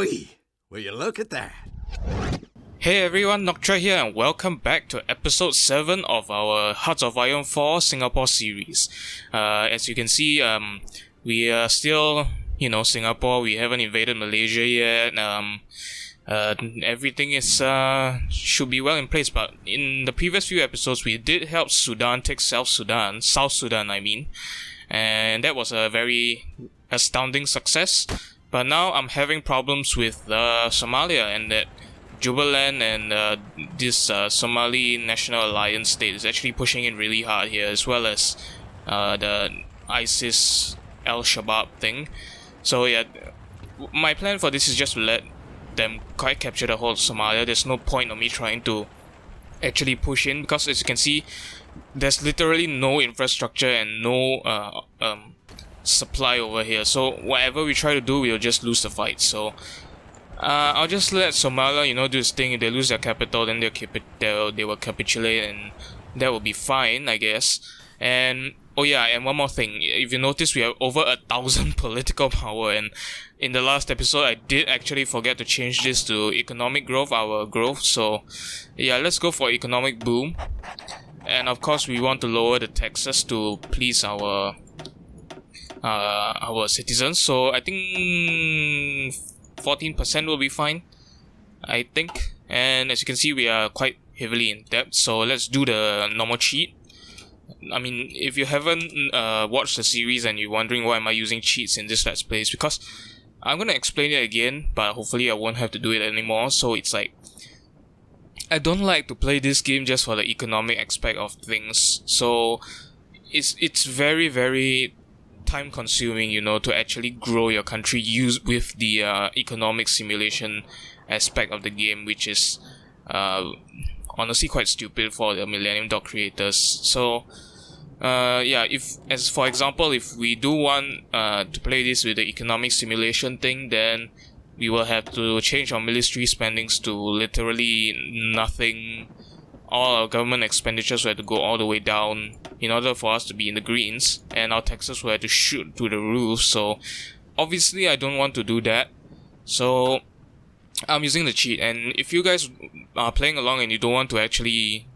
Wowee! Will you look at that? Hey everyone, Noctra here and welcome back to episode 7 of our Hearts of Iron 4 Singapore series. As you can see, we are still, Singapore. We haven't invaded Malaysia yet. Everything is should be well in place, but in the previous few episodes we did help Sudan take South Sudan, and that was a very astounding success. But now I'm having problems with Somalia, and that Jubaland and this Somali National Alliance state is actually pushing in really hard here, as well as the ISIS Al-Shabaab thing. So yeah, my plan for this is just to let them quite capture the whole of Somalia. There's no point of me trying to actually push in, because as you can see, there's literally no infrastructure and no supply over here. So whatever we try to do, we'll just lose the fight. So I'll just let Somalia, do this thing. If they lose their capital, then they will capitulate, and that will be fine, I guess. And oh yeah, and one more thing. If you notice, we have over 1,000 political power, and in the last episode, I did actually forget to change this to economic growth, our growth. So yeah, let's go for economic boom. And of course, we want to lower the taxes to please our citizens. So I think 14% will be fine, I think. And as you can see, we are quite heavily in debt, so let's do the normal cheat. I mean, if you haven't watched the series and you're wondering why am I using cheats in this Let's Play, it's because I'm gonna explain it again, but hopefully I won't have to do it anymore. So it's like, I don't like to play this game just for the economic aspect of things. So it's very, very time consuming, to actually grow your country with the economic simulation aspect of the game, which is honestly quite stupid for the Millennium Dawn creators. So yeah, for example, if we do want to play this with the economic simulation thing, then we will have to change our military spendings to literally nothing. All our government expenditures will have to go all the way down in order for us to be in the greens, and our taxes will have to shoot through the roof. So obviously I don't want to do that, so I'm using the cheat. And if you guys are playing along and you don't want to actually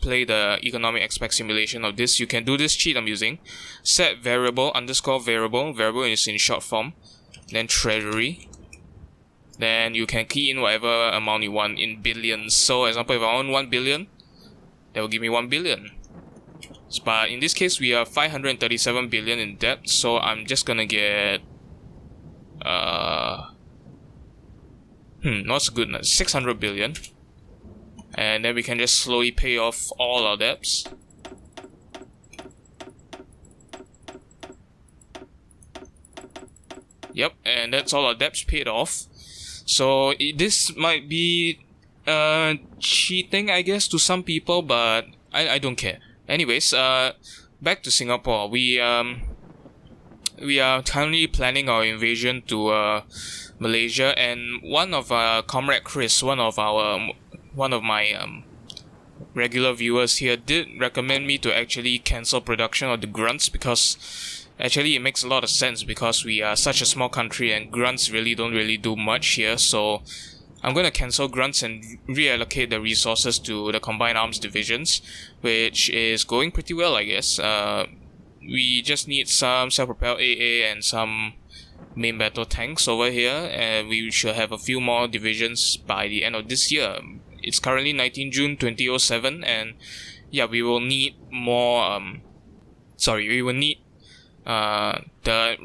play the economic aspect simulation of this, you can do this cheat I'm using. Set variable _ variable is in short form, then treasury. Then you can key in whatever amount you want in billions. So, for example, if I want 1 billion, that will give me 1 billion. But in this case, we are 537 billion in debt. So I'm just gonna get not so good. 600 billion, and then we can just slowly pay off all our debts. Yep, and that's all our debts paid off. So this might be cheating, I guess, to some people, but I don't care. Anyways, back to Singapore. We are currently planning our invasion to Malaysia, and one of comrade Chris, one of my regular viewers here, did recommend me to actually cancel production of the grunts, because actually it makes a lot of sense, because we are such a small country and grunts really don't do much here. So I'm going to cancel grunts and reallocate the resources to the combined arms divisions, which is going pretty well, I guess. We just need some self-propelled AA and some main battle tanks over here, and we should have a few more divisions by the end of this year. It's currently 19 June 2007, and yeah, we will need more we will need the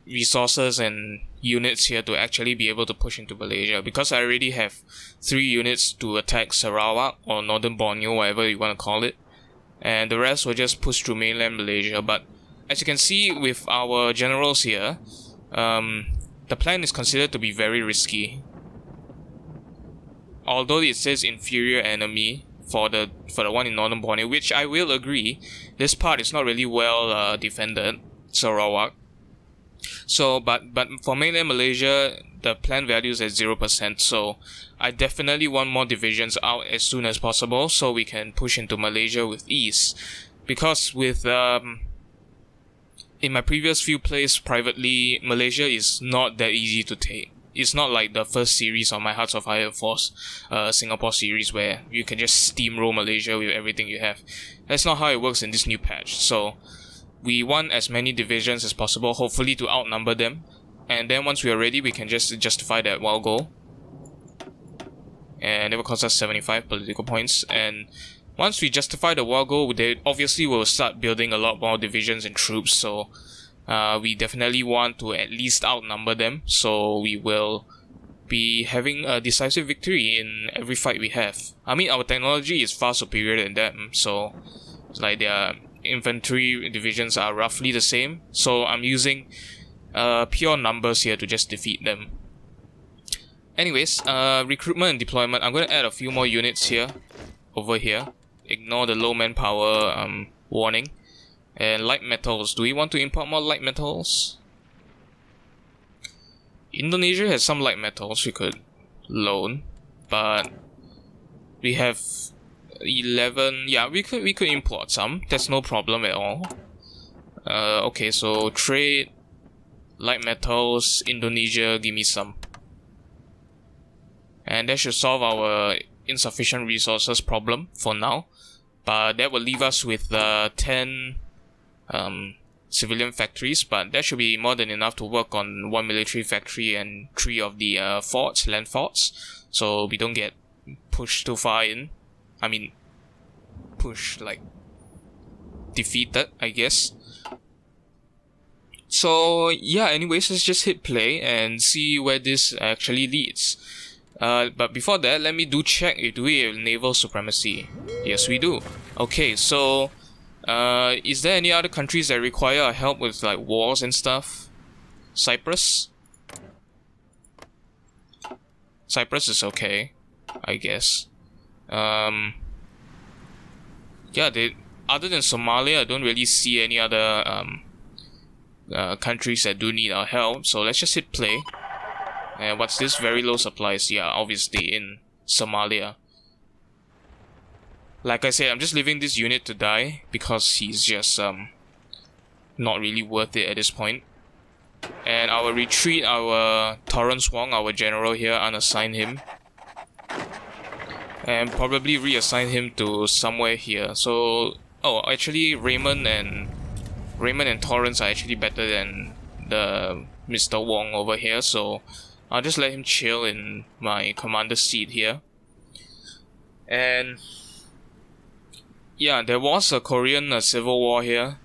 resources and units here to actually be able to push into Malaysia, because I already have 3 units to attack Sarawak or Northern Borneo, whatever you want to call it, and the rest will just push through mainland Malaysia. But as you can see with our generals here, the plan is considered to be very risky. Although it says inferior enemy for the one in Northern Borneo, which I will agree, this part is not really well defended, Sarawak. So, but for mainland Malaysia, the plan value is at 0%. So, I definitely want more divisions out as soon as possible, so we can push into Malaysia with ease. Because with in my previous few plays privately, Malaysia is not that easy to take. it's not like the first series of My Hearts of Iron Force Singapore series where you can just steamroll Malaysia with everything you have. That's not how it works in this new patch. So we want as many divisions as possible, hopefully to outnumber them. And then once we are ready, we can just justify that wild goal. And it will cost us 75 political points. And once we justify the wild goal, they obviously will start building a lot more divisions and troops. So we definitely want to at least outnumber them. So we will be having a decisive victory in every fight we have. I mean, our technology is far superior than them. So it's like their infantry divisions are roughly the same. So I'm using pure numbers here to just defeat them. Anyways, recruitment and deployment. I'm going to add a few more units here, over here. Ignore the low manpower warning. And light metals. Do we want to import more light metals? Indonesia has some light metals we could loan, but we have 11. Yeah, we could import some. That's no problem at all. Okay, so trade light metals. Indonesia, give me some. And that should solve our insufficient resources problem for now. But that will leave us with 10 civilian factories, but that should be more than enough to work on 1 military factory and 3 of the forts, land forts, so we don't get pushed too far in. I mean, pushed, like, defeated, I guess. So yeah, anyways, let's just hit play and see where this actually leads. But before that, let me check if we have naval supremacy. Yes, we do. Okay, so is there any other countries that require our help with like wars and stuff? Cyprus? Cyprus is okay, I guess. Yeah, other than Somalia, I don't really see any other countries that do need our help. So let's just hit play. And what's this? Very low supplies. Yeah, obviously in Somalia. Like I said, I'm just leaving this unit to die because he's just not really worth it at this point. And our retreat, our Torrance Wong, our general here, unassign him. And probably reassign him to somewhere here. So, oh, actually Raymond and Torrance are actually better than the Mr. Wong over here. So I'll just let him chill in my commander's seat here. And yeah, there was a Korean civil war here,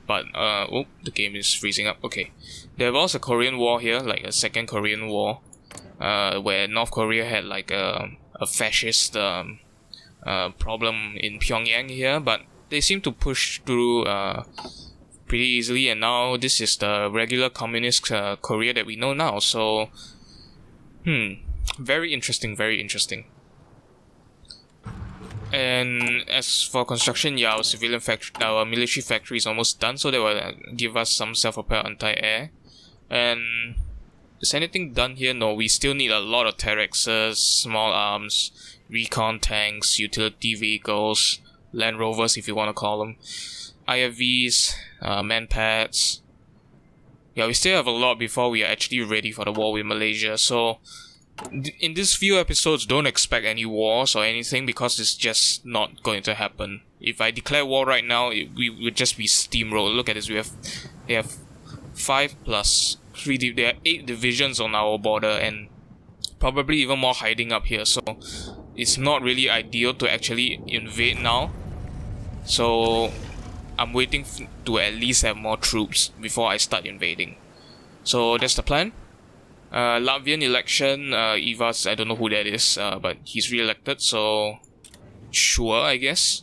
but oh, the game is freezing up. Okay, there was a Korean war here, like a second Korean war, where North Korea had like a fascist problem in Pyongyang here, but they seem to push through pretty easily, and now this is the regular communist Korea that we know now. So very interesting, very interesting. And as for construction, yeah, our military factory is almost done, so that will give us some self-propelled anti-air. And is anything done here? No, we still need a lot of Terrexes, small arms, recon tanks, utility vehicles, Land Rovers if you want to call them, IFVs, manpads. Yeah, we still have a lot before we are actually ready for the war with Malaysia. So in these few episodes, don't expect any wars or anything because it's just not going to happen. If I declare war right now, we would just be steamrolled. Look at this, they have 5 plus 3, there are 8 divisions on our border and probably even more hiding up here. So it's not really ideal to actually invade now. So I'm waiting to at least have more troops before I start invading. So that's the plan. Latvian election, Ivas, I don't know who that is, but he's re-elected, so sure, I guess.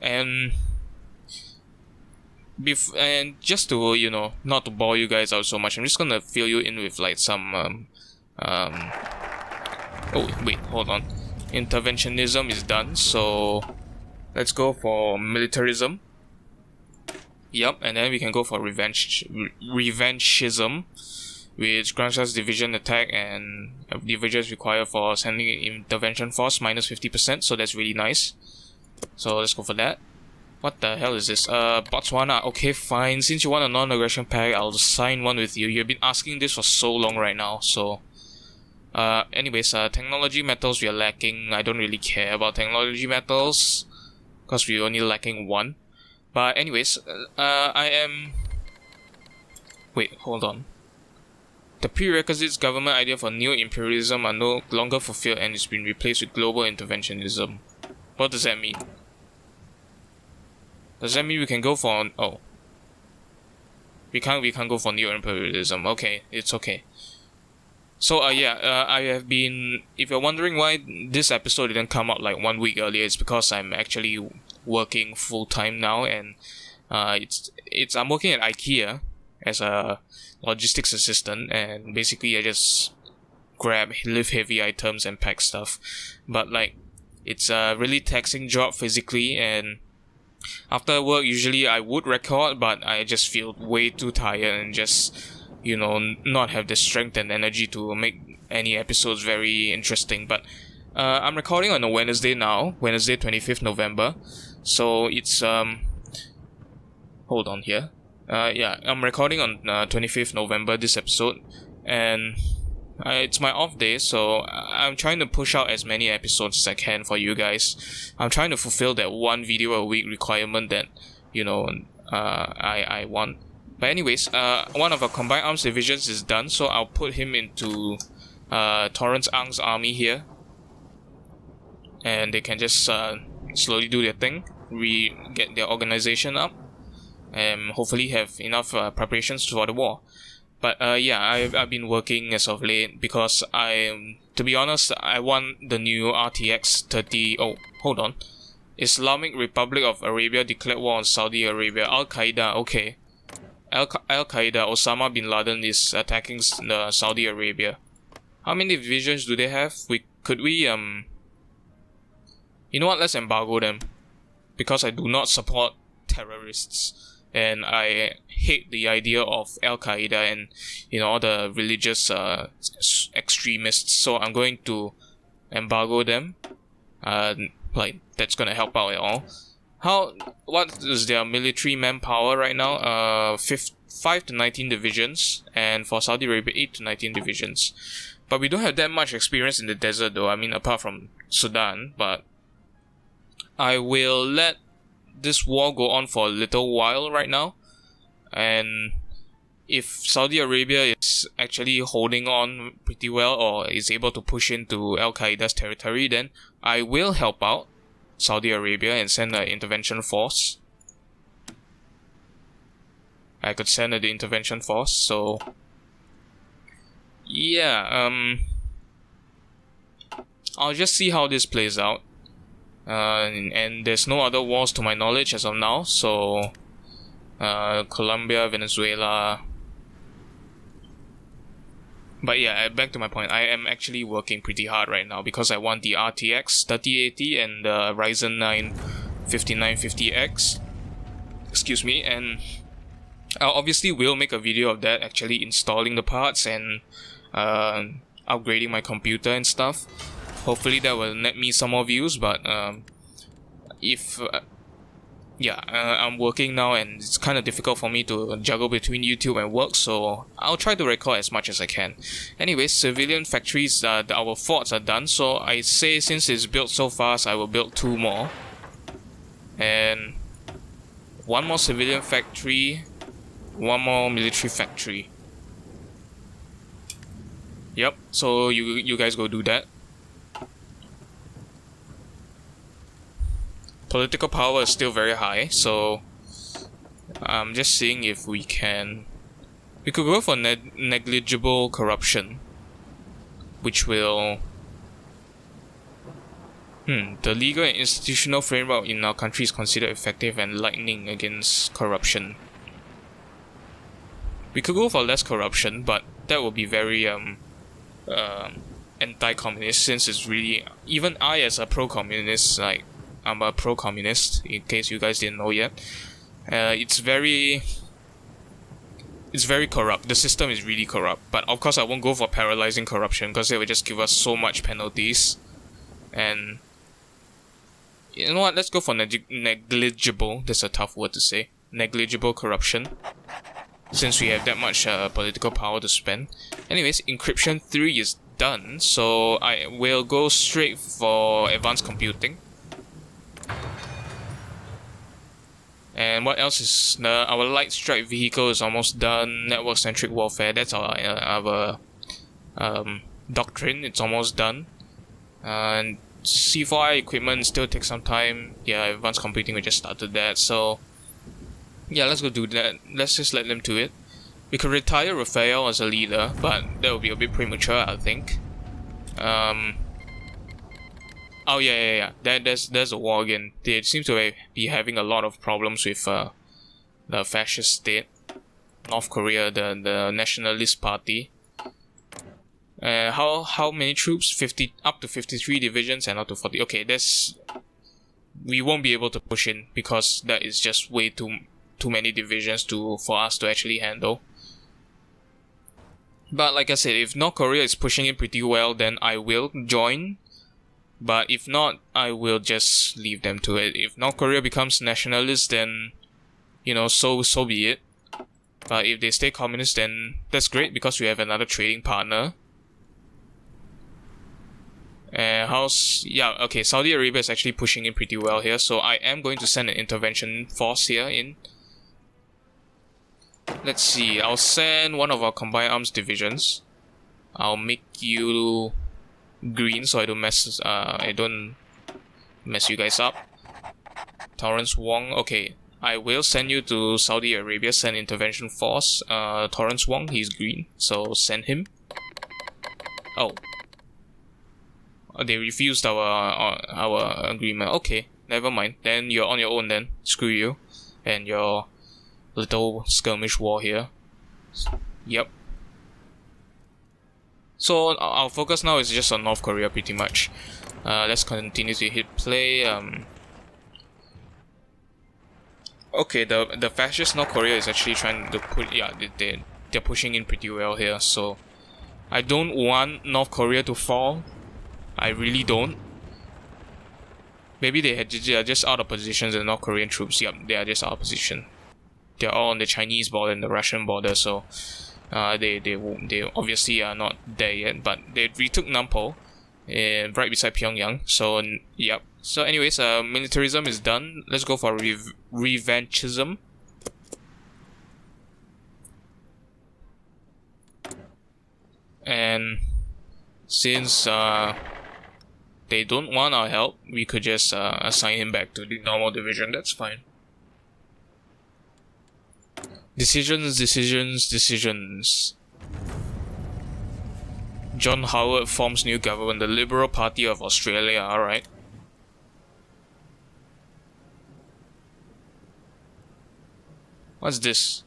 And just to, you know, not to bore you guys out so much, I'm just gonna fill you in with like some oh wait, hold on. Interventionism is done, so let's go for militarism. Yep, and then we can go for revanchism, which grants us division attack and divisions required for sending intervention force minus 50%, so that's really nice. So let's go for that. What the hell is this? Botswana. Okay, fine. Since you want a non-aggression pact, I'll sign one with you. You've been asking this for so long right now, so... anyways, technology metals we are lacking. I don't really care about technology metals, because we're only lacking one. But anyways, I am... Wait, hold on. The prerequisites government idea for neo-imperialism are no longer fulfilled and it's been replaced with global interventionism. What does that mean? Does that mean we can go for... Oh. We can't go for neo-imperialism. Okay, it's okay. So, I have been... If you're wondering why this episode didn't come out like 1 week earlier, it's because I'm actually working full-time now, and I'm working at IKEA as a logistics assistant, and basically I just lift heavy items and pack stuff. But like, it's a really taxing job physically, and after work usually I would record, but I just feel way too tired and just, you know, not have the strength and energy to make any episodes very interesting. But I'm recording on a Wednesday now, Wednesday 25th November. So it's hold on here. I'm recording on 25th November this episode, and it's my off day, so I'm trying to push out as many episodes as I can for you guys. I'm trying to fulfill that one video a week requirement that, you know, I want. But anyways, one of our combined arms divisions is done, so I'll put him into Torrance Ang's army here, and they can just slowly do their thing, get their organization up, and hopefully have enough preparations for the war. But I've been working as of late because to be honest, I want the new RTX 30. Oh, hold on. Islamic Republic of Arabia declared war on Saudi Arabia. Al-Qaeda, okay. Al-Qaeda, Osama bin Laden is attacking Saudi Arabia. How many divisions do they have? Could we you know what? Let's embargo them, because I do not support terrorists. And I hate the idea of Al-Qaeda and, you know, all the religious extremists. So I'm going to embargo them. Like, that's gonna help out at all. What is their military manpower right now? 5 to 19 divisions. And for Saudi Arabia, 8 to 19 divisions. But we don't have that much experience in the desert though. I mean, apart from Sudan. But I will let this war go on for a little while right now, and if Saudi Arabia is actually holding on pretty well or is able to push into Al-Qaeda's territory, then I will help out Saudi Arabia and send an intervention force. I could send the intervention force, so yeah, I'll just see how this plays out. And there's no other wars to my knowledge as of now, so Colombia, Venezuela. But yeah, back to my point, I am actually working pretty hard right now because I want the RTX 3080 and the Ryzen 9 5950X. Excuse me, and I obviously will make a video of that, actually installing the parts and upgrading my computer and stuff. Hopefully that will net me some more views, but I'm working now and it's kind of difficult for me to juggle between YouTube and work, so I'll try to record as much as I can. Anyways, civilian factories, our forts are done, so I say since it's built so fast, I will build 2 more. And 1 more civilian factory, 1 more military factory. Yep, so you guys go do that. Political power is still very high, so I'm just seeing if we could go for negligible corruption, which will the legal and institutional framework in our country is considered effective and lightning against corruption. We could go for less corruption, but that will be very anti-communist, since it's really, even I as a pro-communist, like, I'm a pro-communist, in case you guys didn't know yet. It's very corrupt. The system is really corrupt. But of course I won't go for paralyzing corruption, because they will just give us so much penalties. And You know what? Let's go for negligible. That's a tough word to say. Negligible corruption. Since we have that much political power to spend. Anyways, encryption 3 is done. So I will go straight for advanced computing. And what else is our light strike vehicle is almost done. Network centric warfare. That's our doctrine. It's almost done. And C4I equipment still takes some time. Yeah, advanced computing we just started that. So yeah, let's go do that. Let's just let them do it. We could retire Raphael as a leader, but that would be a bit premature, I think. Oh yeah. There's a war again. They seem to be having a lot of problems with the fascist state, North Korea, the nationalist party. How many troops? 50, up to 53 divisions and up to 40. Okay, we won't be able to push in because that is just way too many divisions for us to actually handle. But like I said, if North Korea is pushing in pretty well, then I will join. But if not, I will just leave them to it. If North Korea becomes nationalist, then, so be it. But if they stay communist, then that's great because we have another trading partner. Saudi Arabia is actually pushing in pretty well here, so I am going to send an intervention force here in. Let's see, I'll send one of our combined arms divisions. I'll make you green so I don't mess you guys up. Torrance Wong, okay. I will send you to Saudi Arabia, send intervention force. Torrance Wong, he's green, so send him. Oh. They refused our agreement. Okay, never mind. Then you're on your own then. Screw you. And your little skirmish war here. Yep. So our focus now is just on North Korea pretty much. Let's continue to hit play. Okay, the fascist North Korea is actually trying to they're pushing in pretty well here, so I don't want North Korea to fall. I really don't. Maybe they are just out of position, the North Korean troops. Yep, they are just out of position. They're all on the Chinese border and the Russian border, so they obviously are not there yet. But they retook Nampo, right beside Pyongyang. So yep. So anyways, militarism is done. Let's go for revanchism. And since they don't want our help, we could just assign him back to the normal division. That's fine. Decisions. John Howard forms new government, the Liberal Party of Australia. Alright. What's this?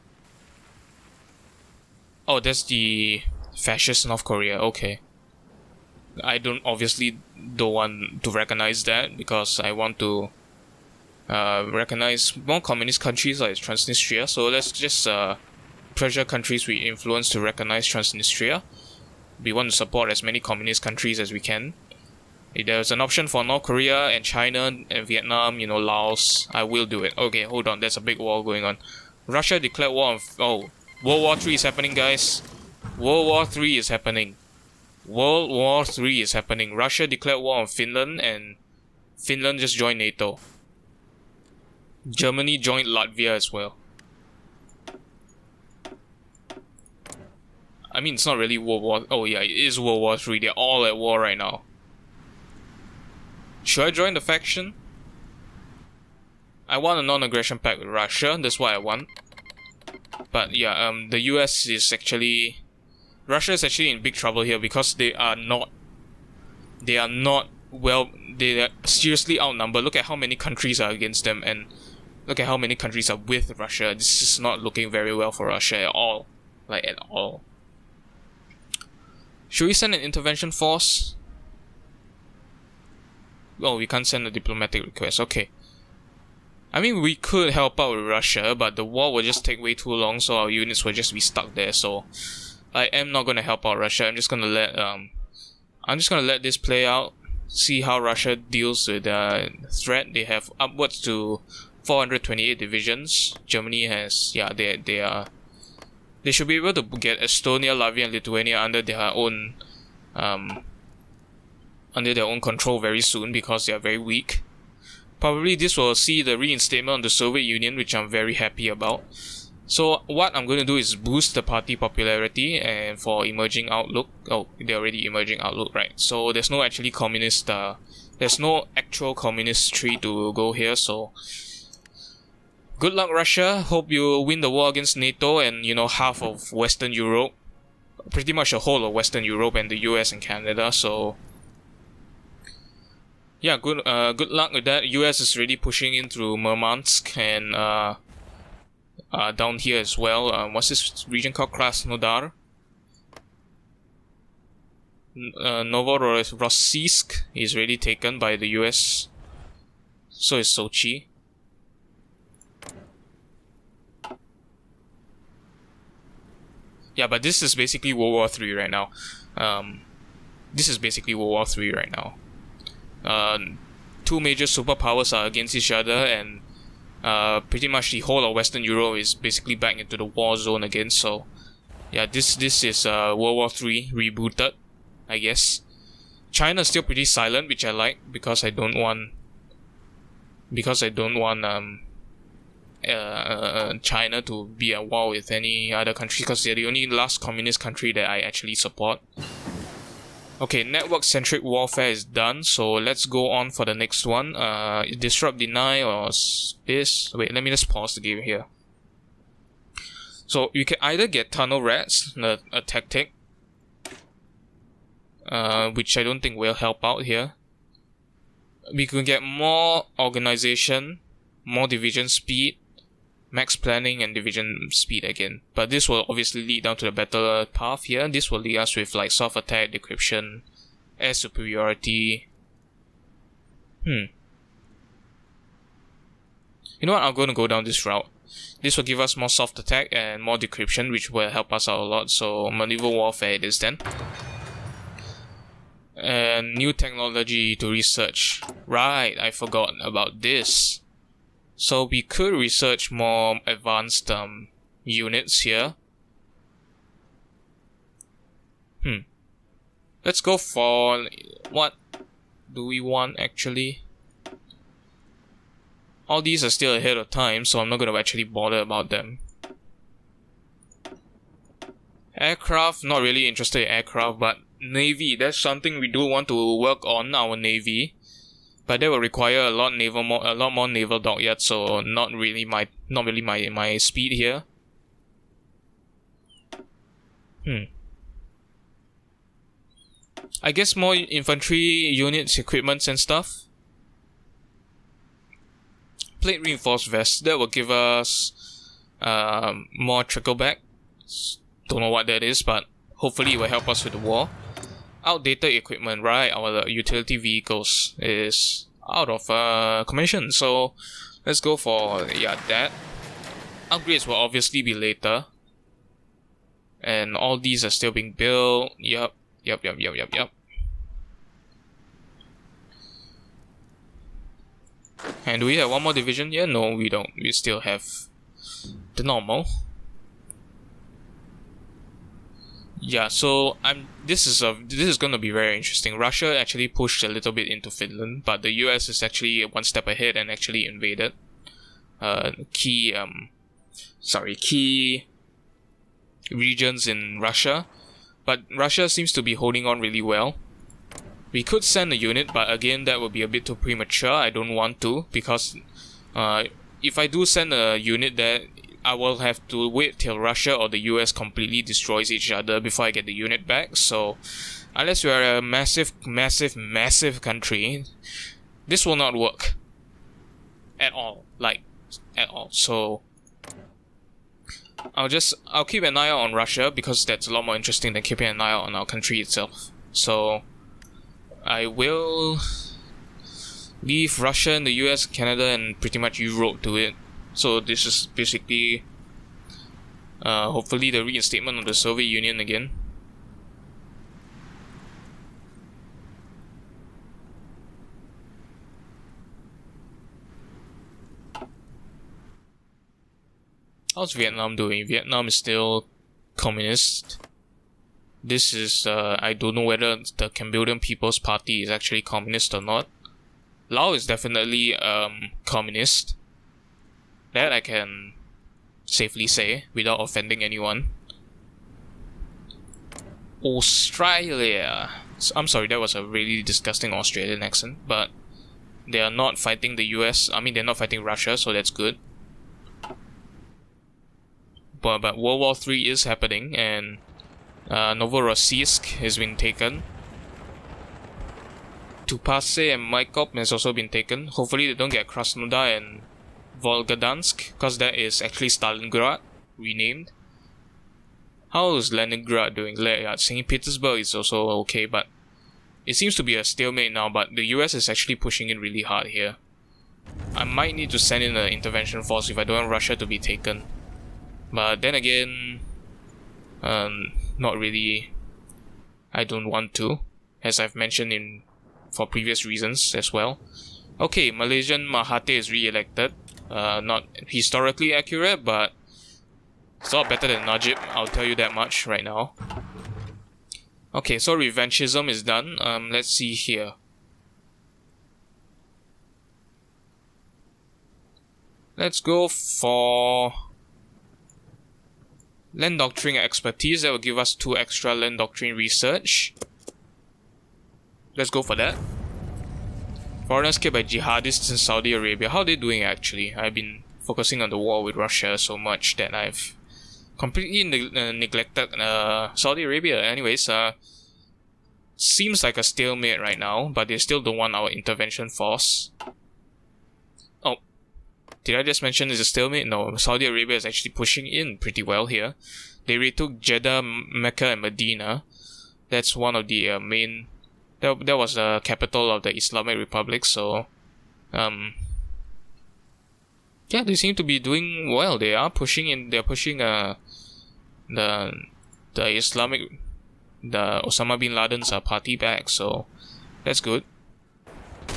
Oh, that's the fascist North Korea. Okay. I don't want to recognize that because I want to recognize more communist countries like Transnistria. So let's just pressure countries we influence to recognize Transnistria. We want to support as many communist countries as we can. If there's an option for North Korea and China and Vietnam, Laos, I will do it. Okay, hold on. There's a big war going on. Russia declared war on... Oh, World War 3 is happening, guys. World War 3 is happening. World War 3 is happening. Russia declared war on Finland and Finland just joined NATO. Germany joined Latvia as well. I mean, it's not really World War... Oh yeah, it is World War 3. They're all at war right now. Should I join the faction? I want a non-aggression pact with Russia. That's what I want. But yeah, the US is actually... Russia is actually in big trouble here because they are seriously outnumbered. Look at how many countries are against them and look at how many countries are with Russia. This is not looking very well for Russia at all. Like, at all. Should we send an intervention force? Oh, we can't send a diplomatic request. Okay. I mean, we could help out with Russia, but the war will just take way too long, so our units will just be stuck there, so... I am not going to help out Russia. I'm just going to let this play out. see how Russia deals with the threat. They have upwards to 428 divisions. Germany has, they should be able to get Estonia, Latvia, and Lithuania under their own control very soon because they are very weak. Probably this will see the reinstatement of the Soviet Union, which I'm very happy about. So what I'm going to do is boost the party popularity and for emerging outlook. Oh, they're already emerging outlook, right? So there's no actually communist, there's no actual communist tree to go here, so good luck, Russia. Hope you win the war against NATO and, half of Western Europe. Pretty much the whole of Western Europe and the US and Canada, so yeah, good luck with that. US is really pushing in through Murmansk and down here as well. What's this region called? Krasnodar. Novorossiysk is really taken by the US. So is Sochi. Yeah, but this is basically World War III right now. Two major superpowers are against each other, and pretty much the whole of Western Europe is basically back into the war zone again. So yeah, this is World War III rebooted, I guess. China is still pretty silent, which I like because I don't want China to be at war with any other country because they're the only last communist country that I actually support. Okay, network-centric warfare is done, so let's go on for the next one. Disrupt, deny, or this. Wait, let me just pause the game here. So you can either get tunnel rats, a tactic, which I don't think will help out here. We can get more organization, more division speed, max planning, and division speed again. But this will obviously lead down to the better path here. This will lead us with like soft attack, decryption, air superiority. You know what? I'm going to go down this route. This will give us more soft attack and more decryption, which will help us out a lot. So maneuver warfare it is then. And new technology to research. Right, I forgot about this. So we could research more advanced units here. Let's go for what do we want actually? All these are still ahead of time, so I'm not going to actually bother about them. Aircraft, not really interested in aircraft, but Navy, that's something we do want to work on, our Navy. But that will require a lot more naval dockyards, so not really my speed here. I guess more infantry units, equipments and stuff. Plate reinforced vests, that will give us more trickleback. Don't know what that is, but hopefully it will help us with the war. Outdated equipment, right? Our utility vehicles is out of commission, so let's go for that. Upgrades will obviously be later, and all these are still being built. Yep. And do we have one more division here? No, we don't. We still have the normal. Yeah, so this is going to be very interesting. Russia actually pushed a little bit into Finland, but the US is actually one step ahead and actually invaded key regions in Russia. But Russia seems to be holding on really well. We could send a unit, but again that would be a bit too premature. I don't want to, because if I do send a unit there, I will have to wait till Russia or the US completely destroys each other before I get the unit back. So unless you are a massive country, this will not work at all, at all. So I'll keep an eye out on Russia, because that's a lot more interesting than keeping an eye out on our country itself. So I will leave Russia and the US, Canada, and pretty much Europe to it. So this is basically hopefully the reinstatement of the Soviet Union again. How's Vietnam doing? Vietnam is still communist. This is, I don't know whether the Cambodian People's Party is actually communist or not. Laos is definitely, communist. That I can safely say, without offending anyone. Australia. I'm sorry, that was a really disgusting Australian accent, but they are not fighting the US. I mean, they're not fighting Russia, so that's good. But World War III is happening, and Novorossiysk has been taken. Tupace and Maikop has also been taken. Hopefully they don't get Krasnodar and Volgodansk, because that is actually Stalingrad, renamed. How is Leningrad doing? St. Petersburg is also okay, but it seems to be a stalemate now, but the US is actually pushing in really hard here. I might need to send in an intervention force if I don't want Russia to be taken. But then again, not really. I don't want to, as I've mentioned for previous reasons as well. Okay, Malaysian Mahathir is re-elected. Not historically accurate, but it's a lot better than Najib, I'll tell you that much right now. Okay, so revanchism is done. Let's see here. Let's go for land doctrine expertise. That will give us 2 extra land doctrine research. Let's go for that. Foreigners killed by jihadists in Saudi Arabia. How are they doing actually? I've been focusing on the war with Russia so much that I've completely neglected Saudi Arabia. Anyways, seems like a stalemate right now, but they still don't want our intervention force. Oh, did I just mention it's a stalemate? No, Saudi Arabia is actually pushing in pretty well here. They retook Jeddah, Mecca, and Medina. That's one of the main. That was the capital of the Islamic Republic. So, yeah, they seem to be doing well. They are pushing in. They're pushing the Islamic, the Osama bin Laden's party back. So that's good.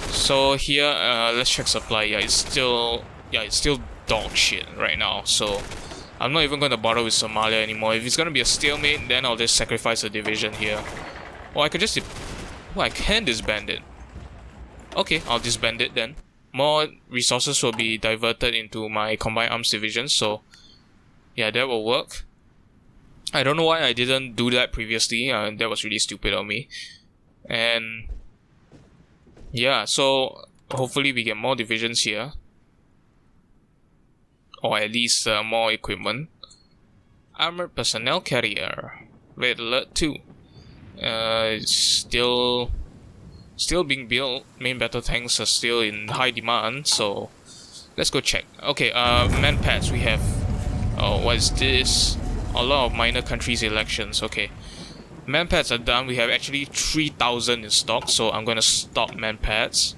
So here, let's check supply. Yeah, it's still dog shit right now. So I'm not even going to bother with Somalia anymore. If it's going to be a stalemate, then I'll just sacrifice a division here. Or I could just... I can disband it. Okay, I'll disband it then. More resources will be diverted into my combined arms division, so yeah, that will work. I don't know why I didn't do that previously. That was really stupid of me. And yeah, so hopefully we get more divisions here. Or at least more equipment. Armored personnel carrier. Red alert 2. Still being built. Main battle tanks are still in high demand, so let's go check. Okay, manpads we have. Oh, what is this? A lot of minor countries elections. Okay, manpads are done. We have actually 3,000 in stock, so I'm gonna stop manpads.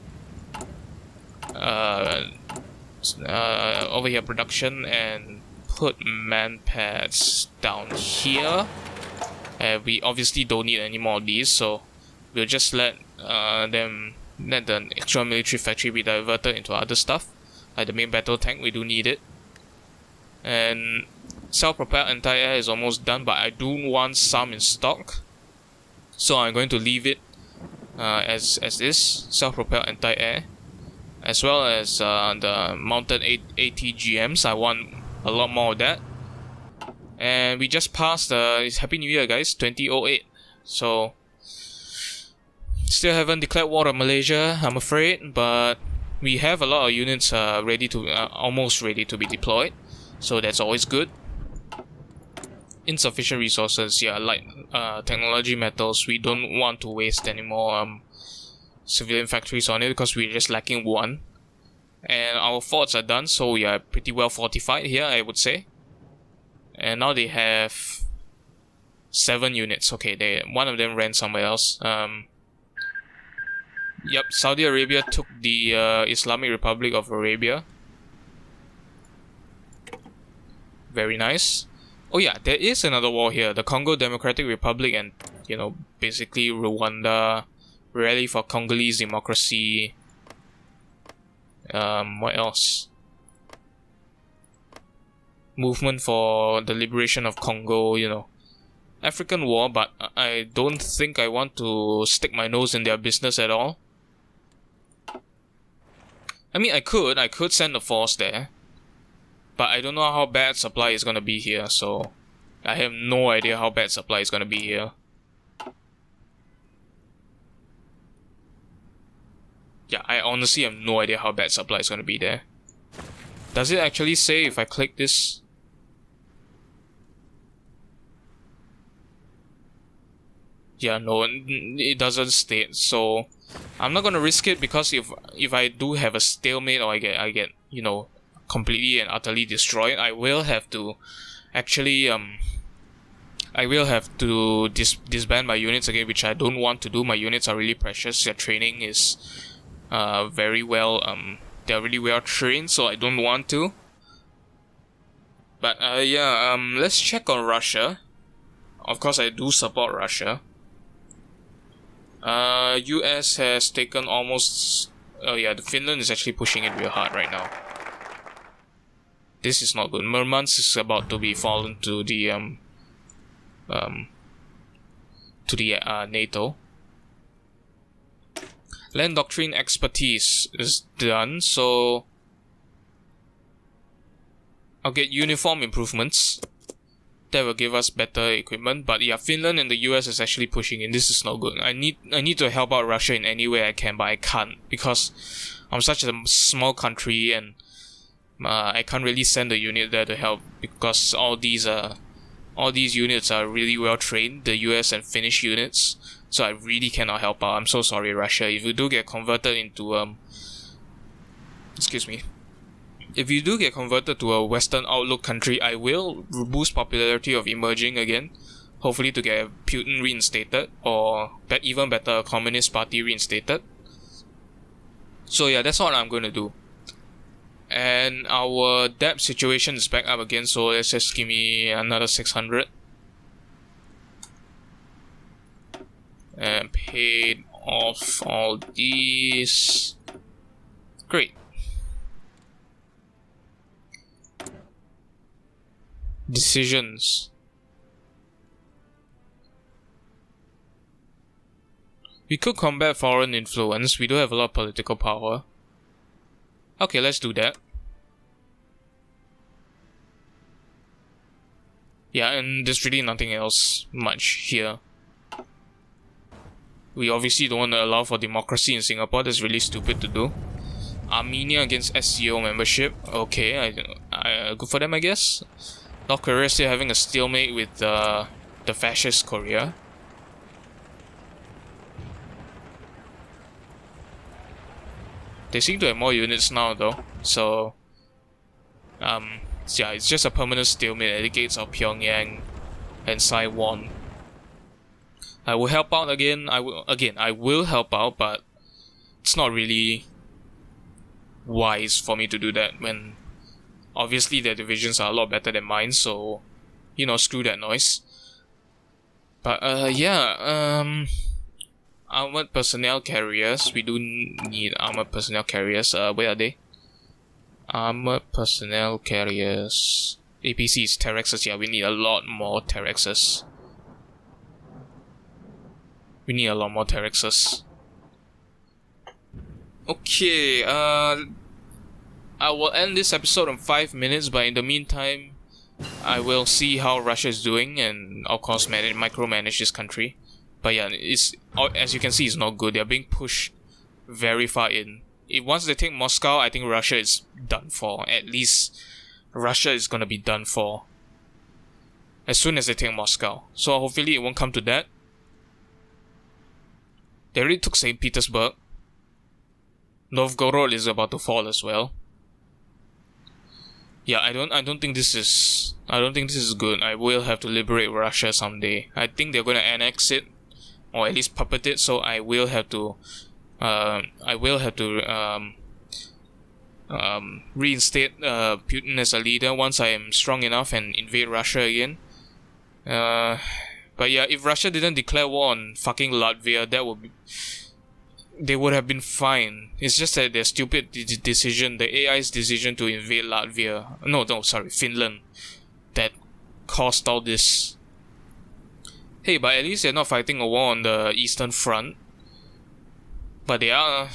Over here production and put manpads down here. We obviously don't need any more of these, so we'll just let the extra military factory be diverted into other stuff, like the main battle tank. We do need it, and self-propelled anti-air is almost done, but I do want some in stock, so I'm going to leave it as is, self-propelled anti-air, as well as the mounted ATGMs. I want a lot more of that. And we just passed it's Happy New Year, guys, 2008. So still haven't declared war on Malaysia, I'm afraid, but we have a lot of units almost ready to be deployed, so that's always good. Insufficient resources, yeah, like technology metals, we don't want to waste any more civilian factories on it because we're just lacking one. And our forts are done, so we are pretty well fortified here, I would say. And now they have 7 units. Okay, one of them ran somewhere else. Yep, Saudi Arabia took the Islamic Republic of Arabia. Very nice. Oh yeah, there is another war here. The Congo Democratic Republic and, basically Rwanda. Rally for Congolese democracy. What else? movement for the liberation of Congo, you know, African war, but I don't think I want to stick my nose in their business at all. I mean, I could send a force there, but I don't know how bad supply is gonna be here, so I have no idea how bad supply is gonna be here. Yeah, I honestly have no idea how bad supply is gonna be there. Does it actually say if I click this? Yeah, no, it doesn't state, so I'm not gonna risk it, because if I do have a stalemate, or I get you know, completely and utterly destroyed, I will have to actually disband my units again, which I don't want to do. My units are really precious. Their training is very well they're really well trained, so I don't want to. But yeah, let's check on Russia. Of course, I do support Russia. US has taken almost... Oh yeah, the Finland is actually pushing it real hard right now. This is not good. Murmansk is about to be fallen to the NATO. Land doctrine expertise is done, so I'll get uniform improvements. That will give us better equipment. But yeah, Finland and the US is actually pushing in. This is not good. I need to help out Russia in any way I can, but I can't, because I'm such a small country, and I can't really send a unit there to help, because all these units are really well trained, the US and Finnish units. So I really cannot help out. I'm so sorry, Russia. If you do get converted into if you do get converted to a Western outlook country, I will boost popularity of emerging again. Hopefully to get Putin reinstated, or even better, a Communist Party reinstated. So yeah, that's what I'm going to do. And our debt situation is back up again, so let's just give me another 600. And paid off all these. Great. Decisions. We could combat foreign influence. We do have a lot of political power. Okay, let's do that. Yeah, and there's really nothing else much here. We obviously don't want to allow for democracy in Singapore. That's really stupid to do. Armenia against SCO membership. Okay, good for them, I guess. North Korea still having a stalemate with the Fascist Korea. They seem to have more units now though, so yeah, it's just a permanent stalemate at the gates of Pyongyang and Taiwan. I will help out again. I will help out, but it's not really wise for me to do that when obviously their divisions are a lot better than mine, so you know, screw that noise. But yeah, armored personnel carriers. We do need armored personnel carriers. Where are they? Armored personnel carriers. APCs, Terrexes. Yeah, we need a lot more Terrexes. We need a lot more Terrexes. Okay, I will end this episode in 5 minutes, but in the meantime, I will see how Russia is doing and of course micromanage this country. But yeah, it's, as you can see, it's not good. They're being pushed very far in. Once they take Moscow, I think Russia is done for. At least Russia is gonna be done for as soon as they take Moscow. So hopefully it won't come to that. They already took St. Petersburg. Novgorod is about to fall as well. Yeah, I don't think this is good. I will have to liberate Russia someday. I think they're gonna annex it, or at least puppet it. So I will have to reinstate Putin as a leader once I am strong enough and invade Russia again. But yeah, if Russia didn't declare war on fucking Latvia, that would be... they would have been fine. It's just that their stupid decision, the AI's decision to invade Latvia, sorry, Finland, that caused all this. Hey, but at least they're not fighting a war on the Eastern Front. But they are,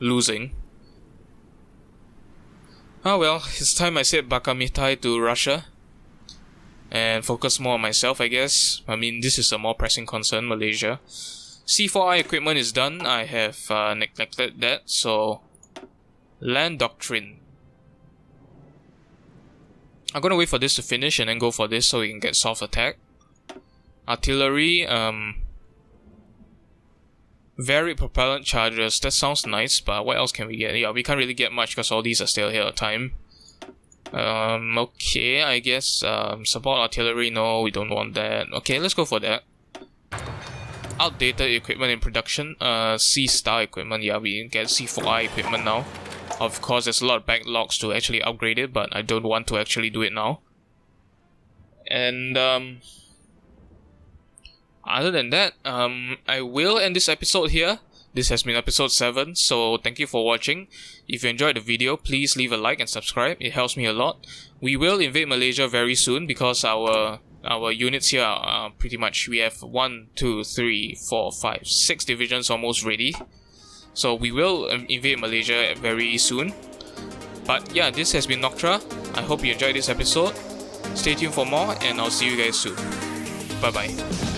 losing. Oh well, it's time I said Bakamitai to Russia. And focus more on myself, I guess. I mean, this is a more pressing concern, Malaysia. C4I equipment is done. I have neglected that, so... Land Doctrine. I'm gonna wait for this to finish and then go for this so we can get soft attack. Artillery, varied propellant charges. That sounds nice, but what else can we get? Yeah, we can't really get much because all these are still here at time. Okay, I guess support artillery, no, we don't want that. Okay, let's go for that. Outdated equipment in production. C-star equipment, yeah, we get C4I equipment now. Of course, there's a lot of backlogs to actually upgrade it, but I don't want to actually do it now. And other than that, I will end this episode here. This has been episode 7, so thank you for watching. If you enjoyed the video, please leave a like and subscribe. It helps me a lot. We will invade Malaysia very soon because our units here are pretty much, we have 1, 2, 3, 4, 5, 6 divisions almost ready. So we will invade Malaysia very soon. But yeah, this has been Noctra. I hope you enjoyed this episode. Stay tuned for more and I'll see you guys soon. Bye bye.